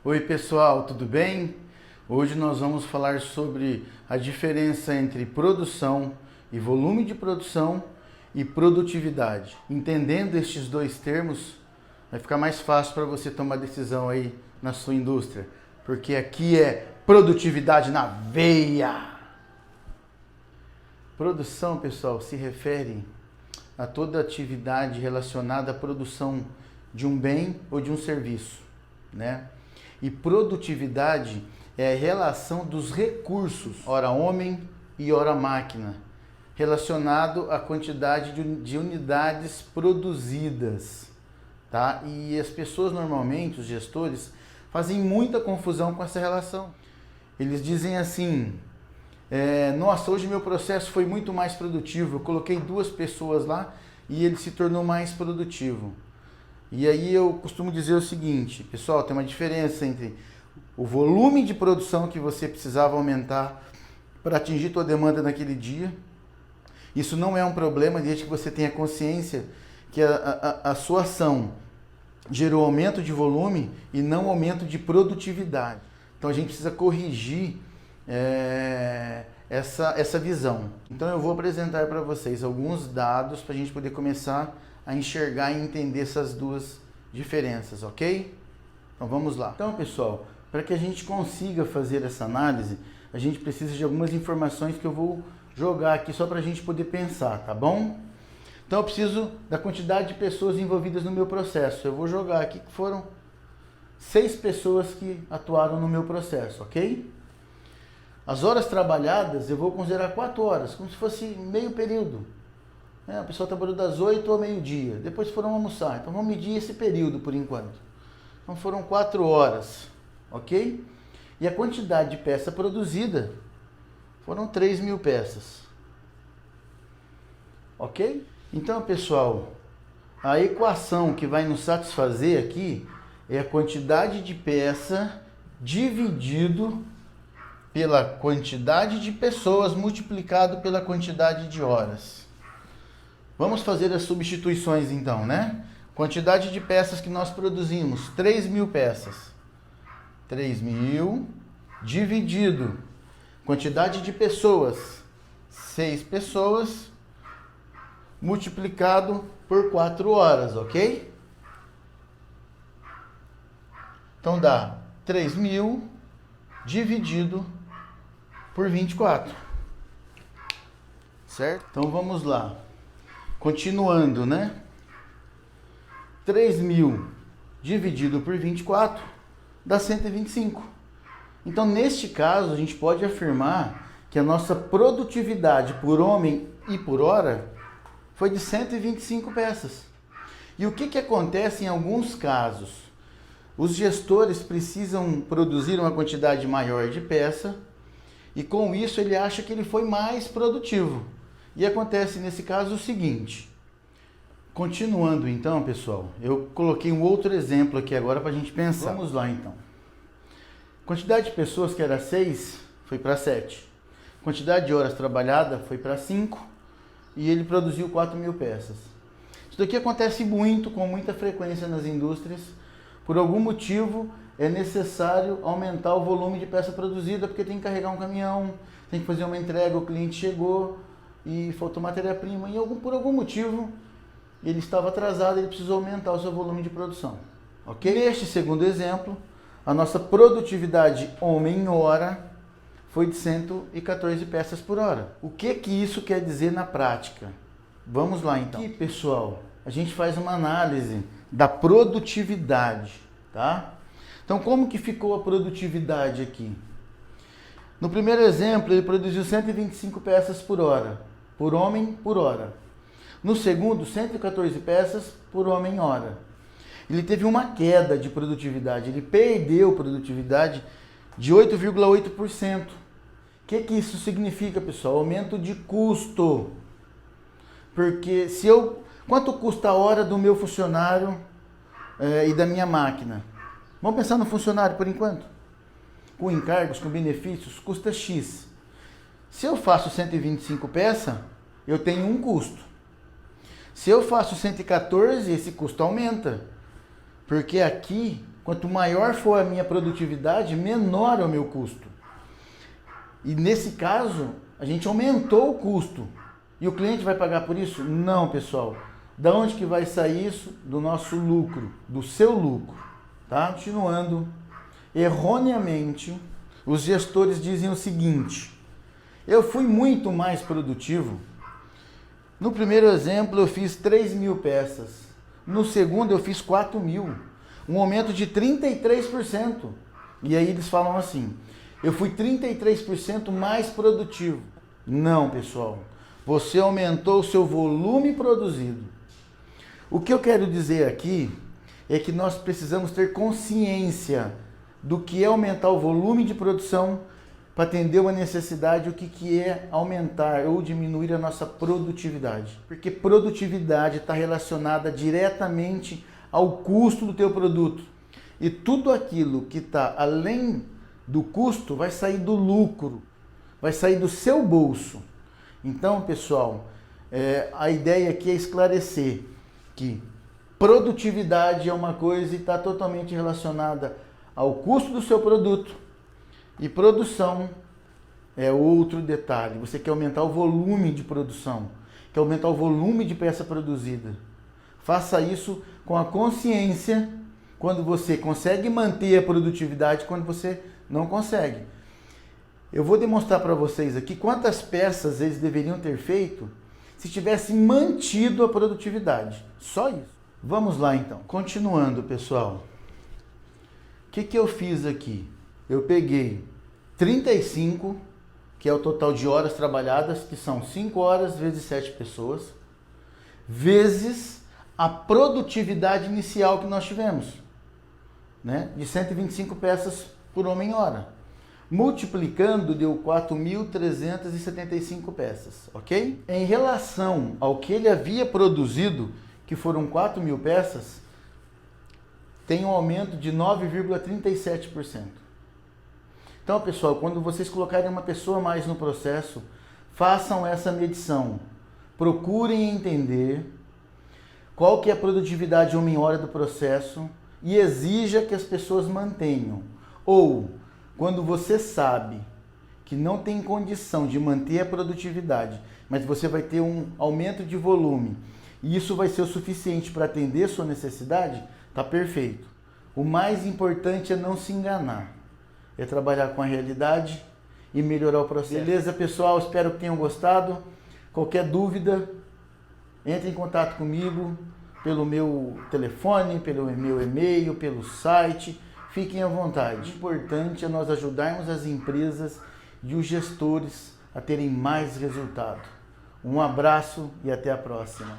Oi pessoal, tudo bem? Hoje nós vamos falar sobre a diferença entre produção e volume de produção e produtividade. Entendendo estes dois termos, vai ficar mais fácil para você tomar decisão aí na sua indústria, porque aqui é produtividade na veia. Produção, pessoal, se refere a toda atividade relacionada à produção de um bem ou de um serviço, né? E produtividade é a relação dos recursos, ora homem e ora máquina, relacionado à quantidade de unidades produzidas, tá? E as pessoas normalmente, os gestores, fazem muita confusão com essa relação. Eles dizem assim: nossa, hoje meu processo foi muito mais produtivo, eu coloquei 2 pessoas lá e ele se tornou mais produtivo. E aí eu costumo dizer o seguinte, pessoal, tem uma diferença entre o volume de produção que você precisava aumentar para atingir sua demanda naquele dia. Isso não é um problema desde que você tenha consciência que a sua ação gerou aumento de volume e não aumento de produtividade. Então a gente precisa corrigir essa visão. Então eu vou apresentar para vocês alguns dados para a gente poder começar a enxergar e entender essas duas diferenças, ok? Então vamos lá. Então pessoal, para que a gente consiga fazer essa análise, a gente precisa de algumas informações que eu vou jogar aqui só para a gente poder pensar, tá bom? Então eu preciso da quantidade de pessoas envolvidas no meu processo. Eu vou jogar aqui que foram 6 pessoas que atuaram no meu processo, ok? As horas trabalhadas eu vou considerar 4 horas, como se fosse meio período. A pessoa trabalhou das 8 ao meio-dia, depois foram almoçar. Então vamos medir esse período por enquanto. Então foram 4 horas, ok? E a quantidade de peça produzida foram 3.000 peças. Ok? Então, pessoal, a equação que vai nos satisfazer aqui é a quantidade de peça dividido pela quantidade de pessoas multiplicado pela quantidade de horas. Vamos fazer as substituições então, né? Quantidade de peças que nós produzimos, 3.000 peças. 3.000 dividido quantidade de pessoas, 6 pessoas, multiplicado por 4 horas, ok? Então dá 3.000 dividido por 24. Certo? Então vamos lá. Continuando, né? 3.000 dividido por 24 dá 125. Então, neste caso, a gente pode afirmar que a nossa produtividade por homem e por hora foi de 125 peças. E o que acontece em alguns casos? Os gestores precisam produzir uma quantidade maior de peça e com isso ele acha que ele foi mais produtivo. E acontece nesse caso o seguinte. Continuando então, pessoal, eu coloquei um outro exemplo aqui agora para a gente pensar. Vamos lá então. Quantidade de pessoas que era 6 foi para 7. Quantidade de horas trabalhadas foi para 5 e ele produziu 4.000 peças. Isso daqui acontece muito, com muita frequência nas indústrias. Por algum motivo é necessário aumentar o volume de peça produzida porque tem que carregar um caminhão, tem que fazer uma entrega, o cliente chegou e faltou matéria-prima e por algum motivo ele estava atrasado, ele precisou aumentar o seu volume de produção. Ok? Neste segundo exemplo, a nossa produtividade homem-hora foi de 114 peças por hora. O que isso quer dizer na prática? Vamos lá então. Aqui, pessoal, a gente faz uma análise da produtividade, tá? Então, como que ficou a produtividade aqui? No primeiro exemplo, ele produziu 125 peças por hora, por homem por hora. No segundo, 114 peças por homem-hora. Ele teve uma queda de produtividade, ele perdeu produtividade de 8,8%. O que isso significa, pessoal? Aumento de custo. Porque quanto custa a hora do meu funcionário e da minha máquina? Vamos pensar no funcionário por enquanto? Com encargos, com benefícios, custa X. Se eu faço 125 peças, eu tenho um custo. Se eu faço 114, esse custo aumenta. Porque aqui, Quanto maior for a minha produtividade, menor é o meu custo. E nesse caso, a gente aumentou o custo. E o cliente vai pagar por isso? Não, pessoal. Da onde que vai sair isso? Do nosso lucro, do seu lucro. Tá? Continuando. Erroneamente, os gestores dizem o seguinte: eu fui muito mais produtivo. No primeiro exemplo, eu fiz 3.000 peças. No segundo, eu fiz 4.000. Um aumento de 33%. E aí eles falam assim: eu fui 33% mais produtivo. Não, pessoal. Você aumentou o seu volume produzido. O que eu quero dizer aqui é que nós precisamos ter consciência do que é aumentar o volume de produção para atender uma necessidade, o que é aumentar ou diminuir a nossa produtividade. Porque produtividade está relacionada diretamente ao custo do teu produto. E tudo aquilo que está além do custo vai sair do lucro, vai sair do seu bolso. Então, pessoal, a ideia aqui é esclarecer que produtividade é uma coisa e está totalmente relacionada ao custo do seu produto, e produção é outro detalhe. Você quer aumentar o volume de produção, quer aumentar o volume de peça produzida. Faça isso com a consciência quando você consegue manter a produtividade, quando você não consegue. Eu vou demonstrar para vocês aqui quantas peças eles deveriam ter feito se tivessem mantido a produtividade. Só isso. Vamos lá então. Continuando, pessoal. O que eu fiz aqui? Eu peguei 35, que é o total de horas trabalhadas, que são 5 horas vezes 7 pessoas, vezes a produtividade inicial que nós tivemos, né? De 125 peças por homem-hora. Multiplicando, deu 4.375 peças, ok? Em relação ao que ele havia produzido, que foram 4.000 peças, tem um aumento de 9,37%. Então, pessoal, quando vocês colocarem uma pessoa a mais no processo, façam essa medição. Procurem entender qual que é a produtividade homem-hora do processo e exija que as pessoas mantenham. Ou, quando você sabe que não tem condição de manter a produtividade, mas você vai ter um aumento de volume e isso vai ser o suficiente para atender a sua necessidade, tá perfeito. O mais importante é não se enganar, é trabalhar com a realidade e melhorar o processo. Beleza, pessoal? Espero que tenham gostado. Qualquer dúvida, entre em contato comigo pelo meu telefone, pelo meu e-mail, pelo site. Fiquem à vontade. O importante é nós ajudarmos as empresas e os gestores a terem mais resultado. Um abraço e até a próxima.